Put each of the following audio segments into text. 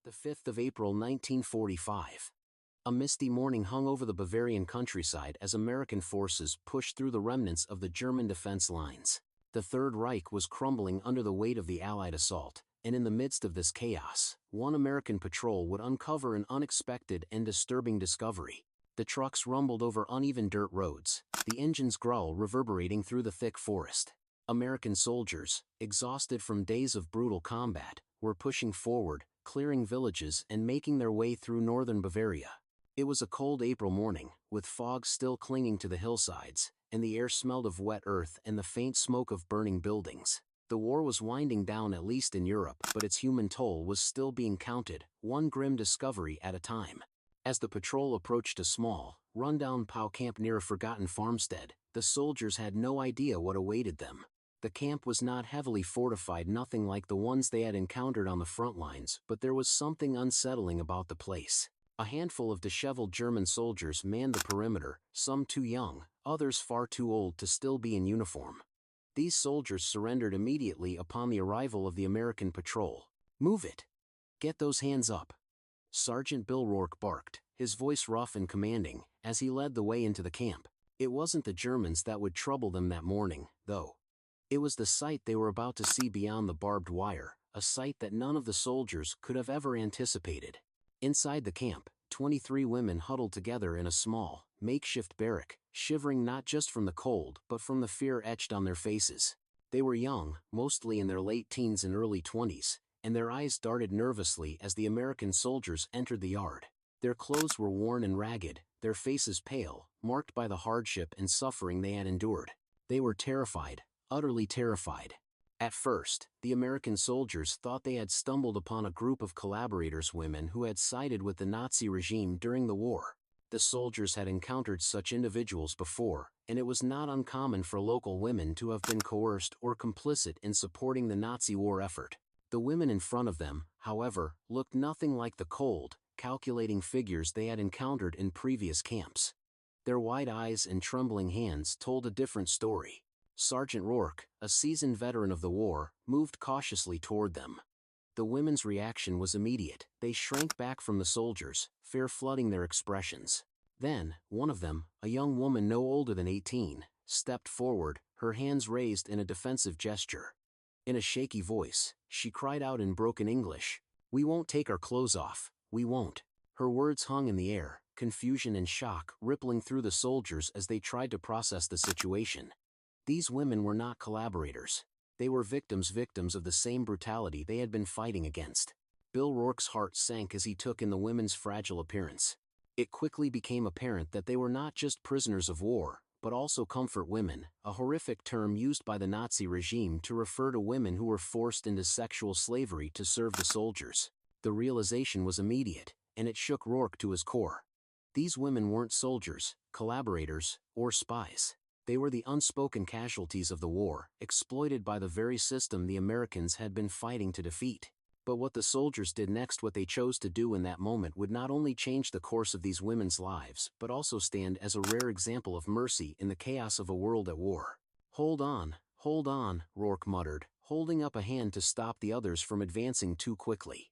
The 5th of April 1945. A misty morning hung over the Bavarian countryside as American forces pushed through the remnants of the German defense lines. The Third Reich was crumbling under the weight of the Allied assault, and in the midst of this chaos, one American patrol would uncover an unexpected and disturbing discovery. The trucks rumbled over uneven dirt roads, the engine's growl reverberating through the thick forest. American soldiers, exhausted from days of brutal combat, were pushing forward, clearing villages and making their way through northern Bavaria. It was a cold April morning, with fog still clinging to the hillsides, and the air smelled of wet earth and the faint smoke of burning buildings. The war was winding down, at least in Europe, but its human toll was still being counted, one grim discovery at a time. As the patrol approached a small, run-down POW camp near a forgotten farmstead, the soldiers had no idea what awaited them. The camp was not heavily fortified, nothing like the ones they had encountered on the front lines, but there was something unsettling about the place. A handful of disheveled German soldiers manned the perimeter, some too young, others far too old to still be in uniform. These soldiers surrendered immediately upon the arrival of the American patrol. "Move it! Get those hands up!" Sergeant Bill Rourke barked, his voice rough and commanding, as he led the way into the camp. It wasn't the Germans that would trouble them that morning, though. It was the sight they were about to see beyond the barbed wire, a sight that none of the soldiers could have ever anticipated. Inside the camp, 23 women huddled together in a small, makeshift barrack, shivering not just from the cold but from the fear etched on their faces. They were young, mostly in their late teens and early 20s, and their eyes darted nervously as the American soldiers entered the yard. Their clothes were worn and ragged, their faces pale, marked by the hardship and suffering they had endured. They were terrified. Utterly terrified. At first, the American soldiers thought they had stumbled upon a group of collaborators, women who had sided with the Nazi regime during the war. The soldiers had encountered such individuals before, and it was not uncommon for local women to have been coerced or complicit in supporting the Nazi war effort. The women in front of them, however, looked nothing like the cold, calculating figures they had encountered in previous camps. Their wide eyes and trembling hands told a different story. Sergeant Rourke, a seasoned veteran of the war, moved cautiously toward them. The women's reaction was immediate. They shrank back from the soldiers, fear flooding their expressions. Then, one of them, a young woman no older than 18, stepped forward, her hands raised in a defensive gesture. In a shaky voice, she cried out in broken English, "We won't take our clothes off, we won't." Her words hung in the air, confusion and shock rippling through the soldiers as they tried to process the situation. These women were not collaborators. They were victims of the same brutality they had been fighting against. Bill Rourke's heart sank as he took in the women's fragile appearance. It quickly became apparent that they were not just prisoners of war, but also comfort women, a horrific term used by the Nazi regime to refer to women who were forced into sexual slavery to serve the soldiers. The realization was immediate, and it shook Rourke to his core. These women weren't soldiers, collaborators, or spies. They were the unspoken casualties of the war, exploited by the very system the Americans had been fighting to defeat. But what the soldiers did next, what they chose to do in that moment, would not only change the course of these women's lives, but also stand as a rare example of mercy in the chaos of a world at war. Hold on, Rourke muttered, holding up a hand to stop the others from advancing too quickly.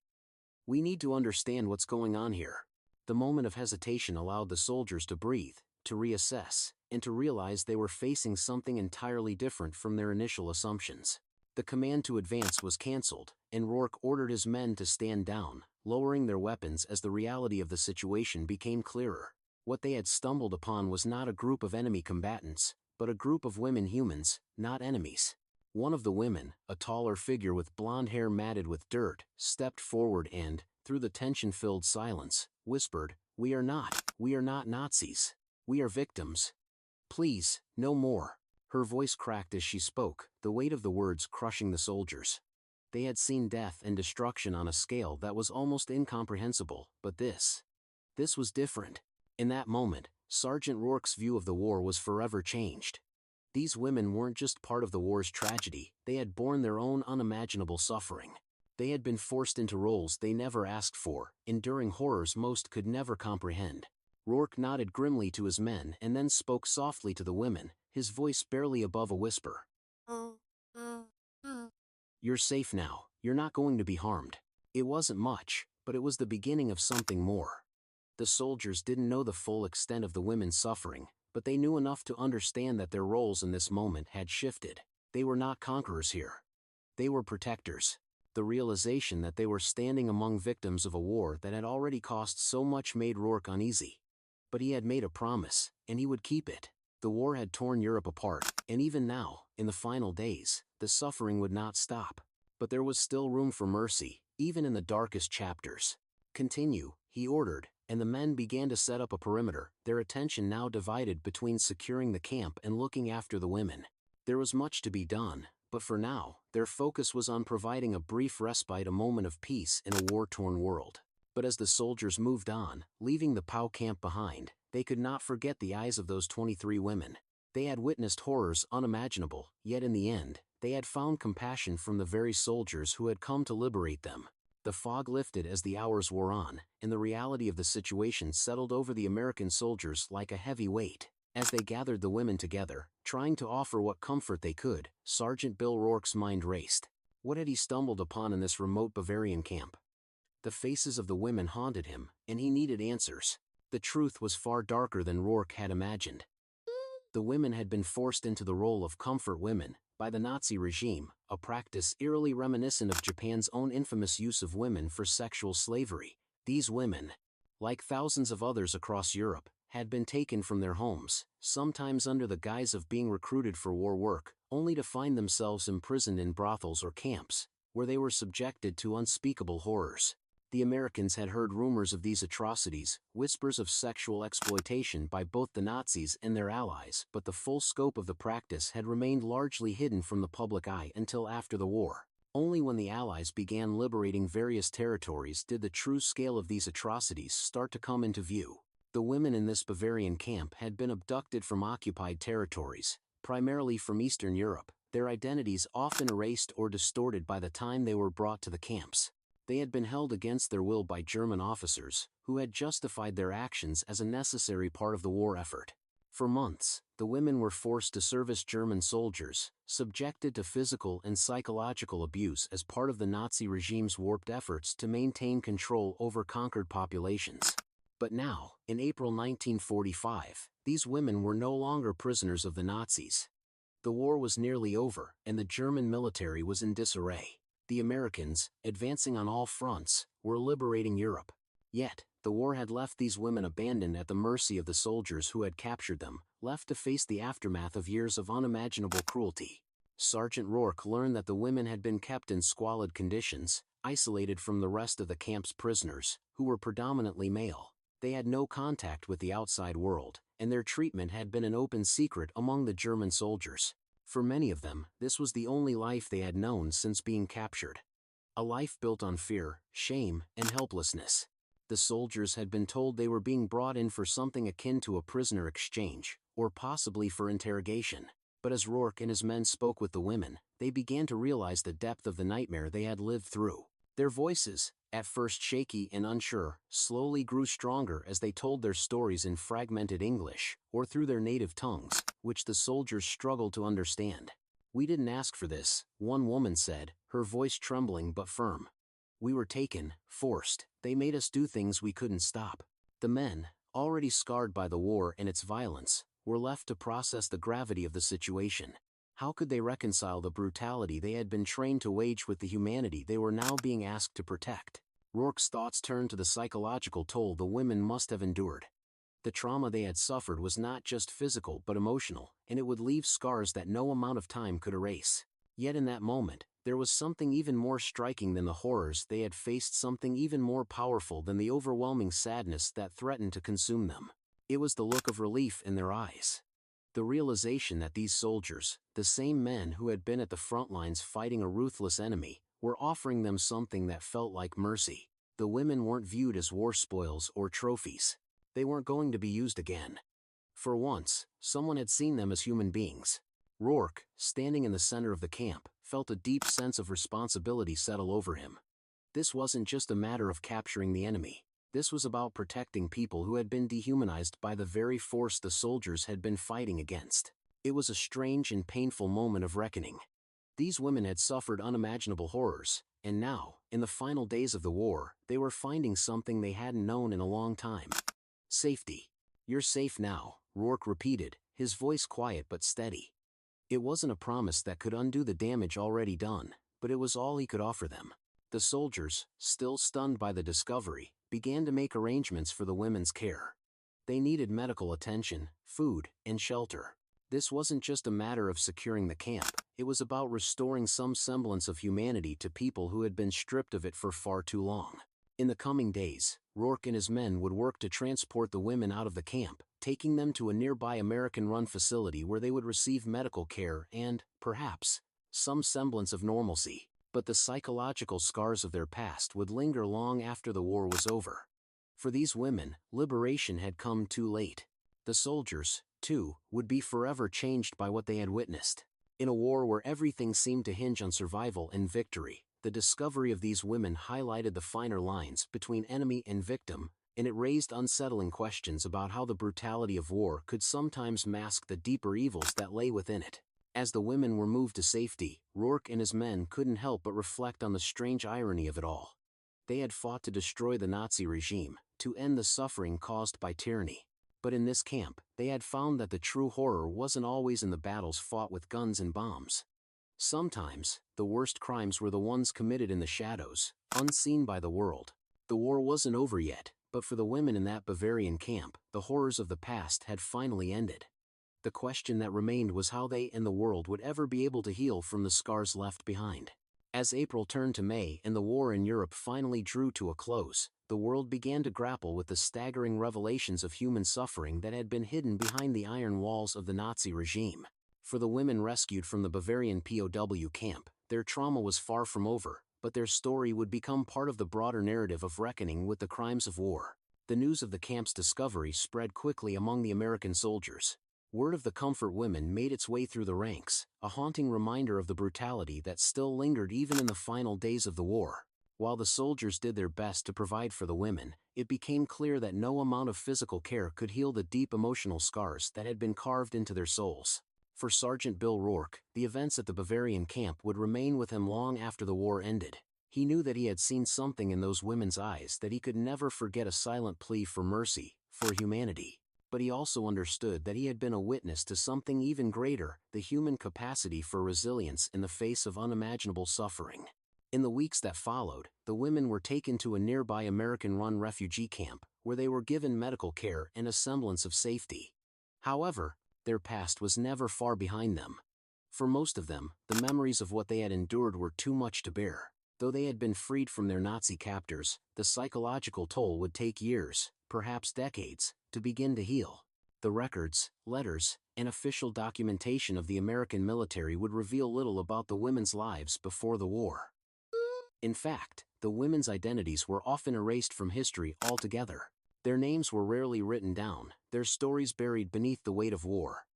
"We need to understand what's going on here." The moment of hesitation allowed the soldiers to breathe, to reassess, and to realize they were facing something entirely different from their initial assumptions. The command to advance was cancelled, and Rourke ordered his men to stand down, lowering their weapons as the reality of the situation became clearer. What they had stumbled upon was not a group of enemy combatants, but a group of women, humans, not enemies. One of the women, a taller figure with blonde hair matted with dirt, stepped forward and, through the tension-filled silence, whispered, we are not Nazis. We are victims. Please, no more." Her voice cracked as she spoke, the weight of the words crushing the soldiers. They had seen death and destruction on a scale that was almost incomprehensible, but this was different. In that moment, Sergeant Rourke's view of the war was forever changed. These women weren't just part of the war's tragedy, they had borne their own unimaginable suffering. They had been forced into roles they never asked for, enduring horrors most could never comprehend. Rourke nodded grimly to his men and then spoke softly to the women, his voice barely above a whisper. "You're safe now, you're not going to be harmed." It wasn't much, But it was the beginning of something more. The soldiers didn't know the full extent of the women's suffering, but they knew enough to understand that their roles in this moment had shifted. They were not conquerors here. They were protectors. The realization that they were standing among victims of a war that had already cost so much made Rourke uneasy. But he had made a promise, and he would keep it. The war had torn Europe apart, and even now, in the final days, the suffering would not stop. But there was still room for mercy, even in the darkest chapters. "Continue," he ordered, and the men began to set up a perimeter, their attention now divided between securing the camp and looking after the women. There was much to be done, but for now, their focus was on providing a brief respite, a moment of peace in a war-torn world. But as the soldiers moved on, leaving the POW camp behind, they could not forget the eyes of those 23 women. They had witnessed horrors unimaginable, yet in the end, they had found compassion from the very soldiers who had come to liberate them. The fog lifted as the hours wore on, and the reality of the situation settled over the American soldiers like a heavy weight. As they gathered the women together, trying to offer what comfort they could, Sergeant Bill Rourke's mind raced. What had he stumbled upon in this remote Bavarian camp? The faces of the women haunted him, and he needed answers. The truth was far darker than Rourke had imagined. The women had been forced into the role of comfort women by the Nazi regime, a practice eerily reminiscent of Japan's own infamous use of women for sexual slavery. These women, like thousands of others across Europe, had been taken from their homes, sometimes under the guise of being recruited for war work, only to find themselves imprisoned in brothels or camps, where they were subjected to unspeakable horrors. The Americans had heard rumors of these atrocities, whispers of sexual exploitation by both the Nazis and their allies, but the full scope of the practice had remained largely hidden from the public eye until after the war. Only when the Allies began liberating various territories did the true scale of these atrocities start to come into view. The women in this Bavarian camp had been abducted from occupied territories, primarily from Eastern Europe, their identities often erased or distorted by the time they were brought to the camps. They had been held against their will by German officers, who had justified their actions as a necessary part of the war effort. For months, the women were forced to serve as German soldiers, subjected to physical and psychological abuse as part of the Nazi regime's warped efforts to maintain control over conquered populations. But now, in April 1945, these women were no longer prisoners of the Nazis. The war was nearly over, and the German military was in disarray. The Americans, advancing on all fronts, were liberating Europe. Yet, the war had left these women abandoned at the mercy of the soldiers who had captured them, left to face the aftermath of years of unimaginable cruelty. Sergeant Rourke learned that the women had been kept in squalid conditions, isolated from the rest of the camp's prisoners, who were predominantly male. They had no contact with the outside world, and their treatment had been an open secret among the German soldiers. For many of them, this was the only life they had known since being captured. A life built on fear, shame, and helplessness. The soldiers had been told they were being brought in for something akin to a prisoner exchange, or possibly for interrogation. But as Rourke and his men spoke with the women, they began to realize the depth of the nightmare they had lived through. Their voices, at first shaky and unsure, slowly grew stronger as they told their stories in fragmented English, or through their native tongues, which the soldiers struggled to understand. "We didn't ask for this," one woman said, her voice trembling but firm. "We were taken, forced, they made us do things we couldn't stop." The men, already scarred by the war and its violence, were left to process the gravity of the situation. How could they reconcile the brutality they had been trained to wage with the humanity they were now being asked to protect? Rourke's thoughts turned to the psychological toll the women must have endured. The trauma they had suffered was not just physical but emotional, and it would leave scars that no amount of time could erase. Yet in that moment, there was something even more striking than the horrors they had faced, something even more powerful than the overwhelming sadness that threatened to consume them. It was the look of relief in their eyes. The realization that these soldiers, the same men who had been at the front lines fighting a ruthless enemy, were offering them something that felt like mercy. The women weren't viewed as war spoils or trophies. They weren't going to be used again. For once, someone had seen them as human beings. Rourke, standing in the center of the camp, felt a deep sense of responsibility settle over him. This wasn't just a matter of capturing the enemy. This was about protecting people who had been dehumanized by the very force the soldiers had been fighting against. It was a strange and painful moment of reckoning. These women had suffered unimaginable horrors, And now, in the final days of the war, they were finding something they hadn't known in a long time. Safety. "You're safe now," Rourke repeated, his voice quiet but steady. It wasn't a promise that could undo the damage already done, but it was all he could offer them. The soldiers, still stunned by the discovery, began to make arrangements for the women's care. They needed medical attention, food, and shelter. This wasn't just a matter of securing the camp, it was about restoring some semblance of humanity to people who had been stripped of it for far too long. In the coming days, Rourke and his men would work to transport the women out of the camp, taking them to a nearby American-run facility where they would receive medical care and, perhaps, some semblance of normalcy. But the psychological scars of their past would linger long after the war was over. For these women, liberation had come too late. The soldiers, too, would be forever changed by what they had witnessed. In a war where everything seemed to hinge on survival and victory, the discovery of these women highlighted the finer lines between enemy and victim, and it raised unsettling questions about how the brutality of war could sometimes mask the deeper evils that lay within it. As the women were moved to safety, Rourke and his men couldn't help but reflect on the strange irony of it all. They had fought to destroy the Nazi regime, to end the suffering caused by tyranny. But in this camp, they had found that the true horror wasn't always in the battles fought with guns and bombs. Sometimes, the worst crimes were the ones committed in the shadows, unseen by the world. The war wasn't over yet, but for the women in that Bavarian camp, the horrors of the past had finally ended. The question that remained was how they and the world would ever be able to heal from the scars left behind. As April turned to May and the war in Europe finally drew to a close, the world began to grapple with the staggering revelations of human suffering that had been hidden behind the iron walls of the Nazi regime. For the women rescued from the Bavarian POW camp, their trauma was far from over, but their story would become part of the broader narrative of reckoning with the crimes of war. The news of the camp's discovery spread quickly among the American soldiers. Word of the comfort women made its way through the ranks, a haunting reminder of the brutality that still lingered even in the final days of the war. While the soldiers did their best to provide for the women, it became clear that no amount of physical care could heal the deep emotional scars that had been carved into their souls. For Sergeant Bill Rourke, the events at the Bavarian camp would remain with him long after the war ended. He knew that he had seen something in those women's eyes that he could never forget, a silent plea for mercy, for humanity. But he also understood that he had been a witness to something even greater, the human capacity for resilience in the face of unimaginable suffering. In the weeks that followed, the women were taken to a nearby American-run refugee camp, where they were given medical care and a semblance of safety. However, their past was never far behind them. For most of them, the memories of what they had endured were too much to bear. Though they had been freed from their Nazi captors, the psychological toll would take years, perhaps decades, to begin to heal. The records, letters, and official documentation of the American military would reveal little about the women's lives before the war. In fact, the women's identities were often erased from history altogether. Their names were rarely written down, their stories buried beneath the weight of war.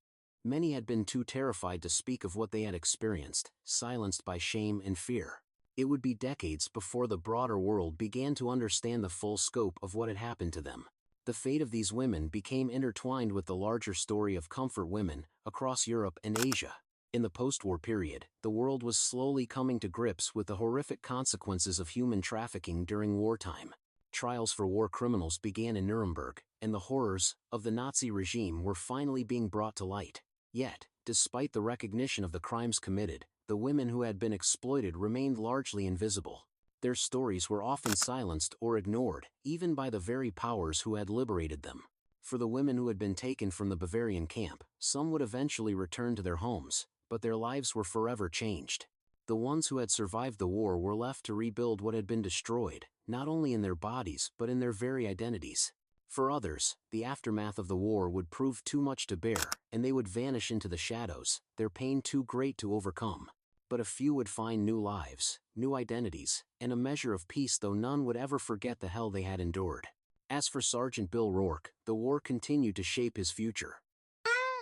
Many had been too terrified to speak of what they had experienced, silenced by shame and fear. It would be decades before the broader world began to understand the full scope of what had happened to them. The fate of these women became intertwined with the larger story of comfort women across Europe and Asia. In the post-war period, the world was slowly coming to grips with the horrific consequences of human trafficking during wartime. Trials for war criminals began in Nuremberg, and the horrors of the Nazi regime were finally being brought to light. Yet, despite the recognition of the crimes committed, the women who had been exploited remained largely invisible. Their stories were often silenced or ignored, even by the very powers who had liberated them. For the women who had been taken from the Bavarian camp, some would eventually return to their homes, but their lives were forever changed. The ones who had survived the war were left to rebuild what had been destroyed, not only in their bodies but in their very identities. For others, the aftermath of the war would prove too much to bear, and they would vanish into the shadows, their pain too great to overcome. But a few would find new lives, new identities, and a measure of peace, though none would ever forget the hell they had endured. As for Sergeant Bill Rourke, the war continued to shape his future.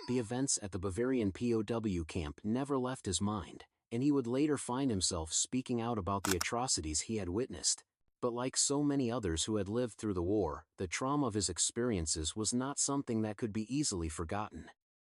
The events at the Bavarian POW camp never left his mind, and he would later find himself speaking out about the atrocities he had witnessed. But like so many others who had lived through the war, the trauma of his experiences was not something that could be easily forgotten.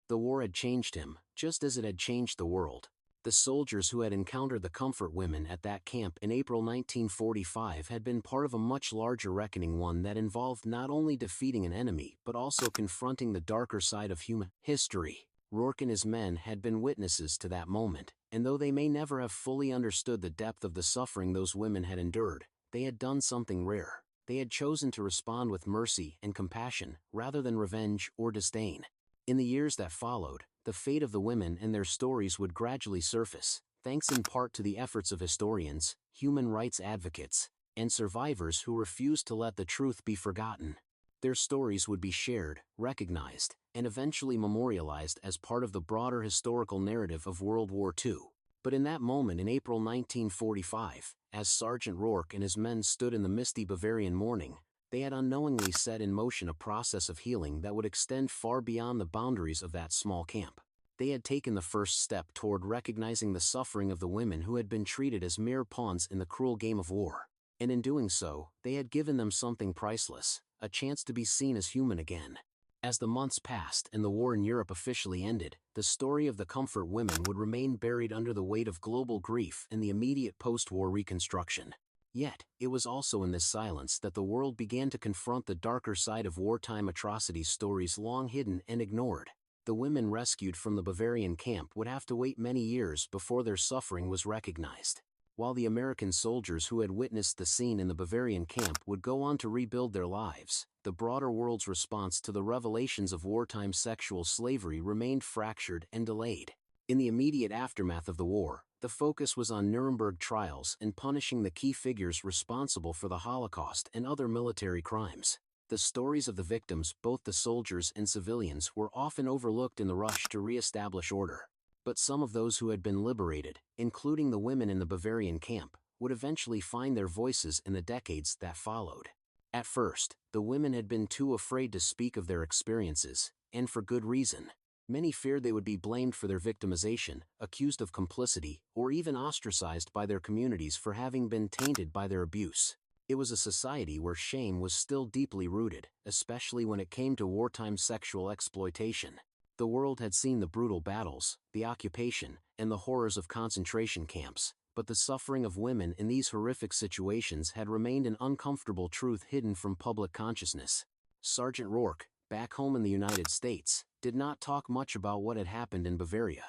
The war had changed him, just as it had changed the world. The soldiers who had encountered the comfort women at that camp in April 1945 had been part of a much larger reckoning, one that involved not only defeating an enemy but also confronting the darker side of human history. Rourke and his men had been witnesses to that moment, and though they may never have fully understood the depth of the suffering those women had endured, they had done something rare. They had chosen to respond with mercy and compassion, rather than revenge or disdain. In the years that followed, the fate of the women and their stories would gradually surface, thanks in part to the efforts of historians, human rights advocates, and survivors who refused to let the truth be forgotten. Their stories would be shared, recognized, and eventually memorialized as part of the broader historical narrative of World War II. But in that moment in April 1945, as Sergeant Rourke and his men stood in the misty Bavarian morning, they had unknowingly set in motion a process of healing that would extend far beyond the boundaries of that small camp. They had taken the first step toward recognizing the suffering of the women who had been treated as mere pawns in the cruel game of war. And in doing so, they had given them something priceless, a chance to be seen as human again. As the months passed and the war in Europe officially ended, the story of the comfort women would remain buried under the weight of global grief and the immediate post-war reconstruction. Yet, it was also in this silence that the world began to confront the darker side of wartime atrocities, stories long hidden and ignored. The women rescued from the Bavarian camp would have to wait many years before their suffering was recognized. While the American soldiers who had witnessed the scene in the Bavarian camp would go on to rebuild their lives, the broader world's response to the revelations of wartime sexual slavery remained fractured and delayed. In the immediate aftermath of the war, the focus was on Nuremberg trials and punishing the key figures responsible for the Holocaust and other military crimes. The stories of the victims, both the soldiers and civilians, were often overlooked in the rush to re-establish order. But some of those who had been liberated, including the women in the Bavarian camp, would eventually find their voices in the decades that followed. At first, the women had been too afraid to speak of their experiences, and for good reason. Many feared they would be blamed for their victimization, accused of complicity, or even ostracized by their communities for having been tainted by their abuse. It was a society where shame was still deeply rooted, especially when it came to wartime sexual exploitation. The world had seen the brutal battles, the occupation, and the horrors of concentration camps, but the suffering of women in these horrific situations had remained an uncomfortable truth hidden from public consciousness. Sergeant Rourke, back home in the United States, did not talk much about what had happened in Bavaria.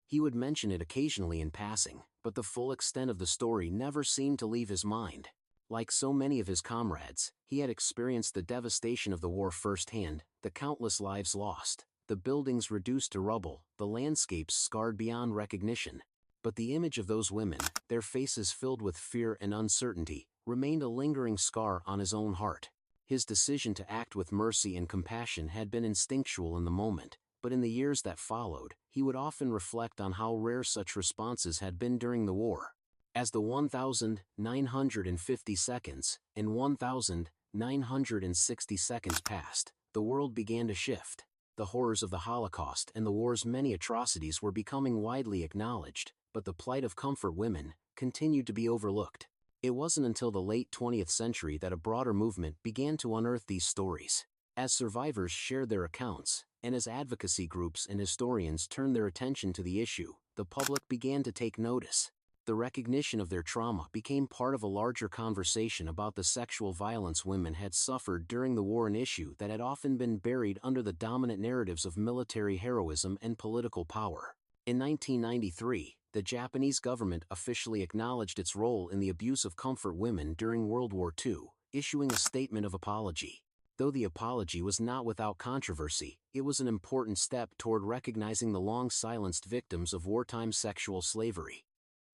He would mention it occasionally in passing, but the full extent of the story never seemed to leave his mind. Like so many of his comrades, he had experienced the devastation of the war firsthand, the countless lives lost, the buildings reduced to rubble, the landscapes scarred beyond recognition. But the image of those women, their faces filled with fear and uncertainty, remained a lingering scar on his own heart. His decision to act with mercy and compassion had been instinctual in the moment, but in the years that followed, he would often reflect on how rare such responses had been during the war. As the 1,950 seconds and 1,960 seconds passed, the world began to shift. The horrors of the Holocaust and the war's many atrocities were becoming widely acknowledged, but the plight of comfort women continued to be overlooked. It wasn't until the late 20th century that a broader movement began to unearth these stories. As survivors shared their accounts, and as advocacy groups and historians turned their attention to the issue, the public began to take notice. The recognition of their trauma became part of a larger conversation about the sexual violence women had suffered during the war, an issue that had often been buried under the dominant narratives of military heroism and political power. In 1993, the Japanese government officially acknowledged its role in the abuse of comfort women during World War II, issuing a statement of apology. Though the apology was not without controversy, it was an important step toward recognizing the long-silenced victims of wartime sexual slavery.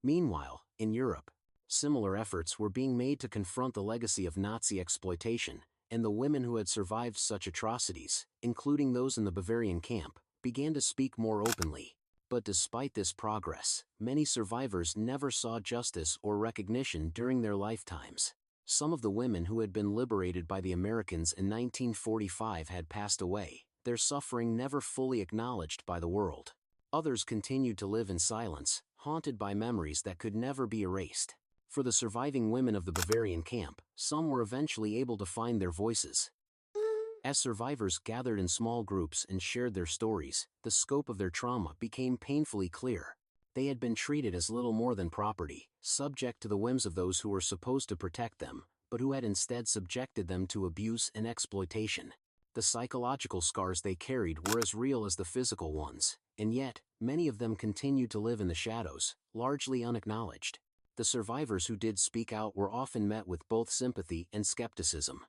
Meanwhile, in Europe, similar efforts were being made to confront the legacy of Nazi exploitation, and the women who had survived such atrocities, including those in the Bavarian camp, began to speak more openly. But despite this progress, many survivors never saw justice or recognition during their lifetimes. Some of the women who had been liberated by the Americans in 1945 had passed away, their suffering never fully acknowledged by the world. Others continued to live in silence, haunted by memories that could never be erased. For the surviving women of the Bavarian camp, some were eventually able to find their voices. As survivors gathered in small groups and shared their stories, the scope of their trauma became painfully clear. They had been treated as little more than property, subject to the whims of those who were supposed to protect them, but who had instead subjected them to abuse and exploitation. The psychological scars they carried were as real as the physical ones, and yet, many of them continued to live in the shadows, largely unacknowledged. The survivors who did speak out were often met with both sympathy and skepticism.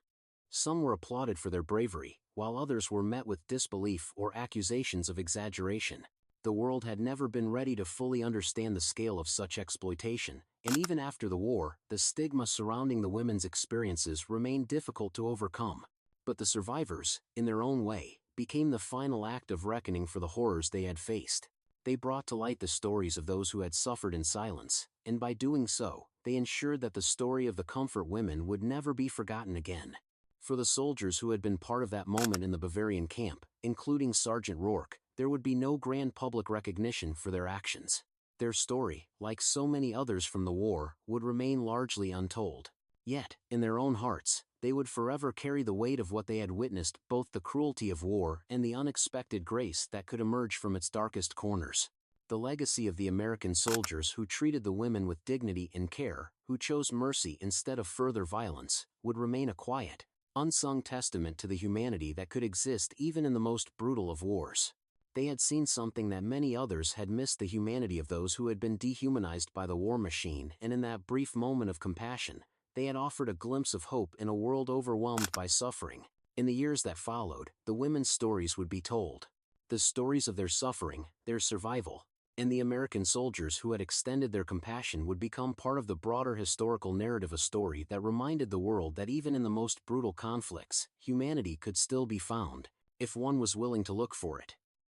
Some were applauded for their bravery, while others were met with disbelief or accusations of exaggeration. The world had never been ready to fully understand the scale of such exploitation, and even after the war, the stigma surrounding the women's experiences remained difficult to overcome. But the survivors, in their own way, became the final act of reckoning for the horrors they had faced. They brought to light the stories of those who had suffered in silence, and by doing so, they ensured that the story of the comfort women would never be forgotten again. For the soldiers who had been part of that moment in the Bavarian camp, including Sergeant Rourke, there would be no grand public recognition for their actions. Their story, like so many others from the war, would remain largely untold. Yet, in their own hearts, they would forever carry the weight of what they had witnessed, both the cruelty of war and the unexpected grace that could emerge from its darkest corners. The legacy of the American soldiers who treated the women with dignity and care, who chose mercy instead of further violence, would remain a quiet, unsung testament to the humanity that could exist even in the most brutal of wars. They had seen something that many others had missed: the humanity of those who had been dehumanized by the war machine, and in that brief moment of compassion, they had offered a glimpse of hope in a world overwhelmed by suffering. In the years that followed, the women's stories would be told. The stories of their suffering, their survival, and the American soldiers who had extended their compassion would become part of the broader historical narrative, a story that reminded the world that even in the most brutal conflicts, humanity could still be found, if one was willing to look for it.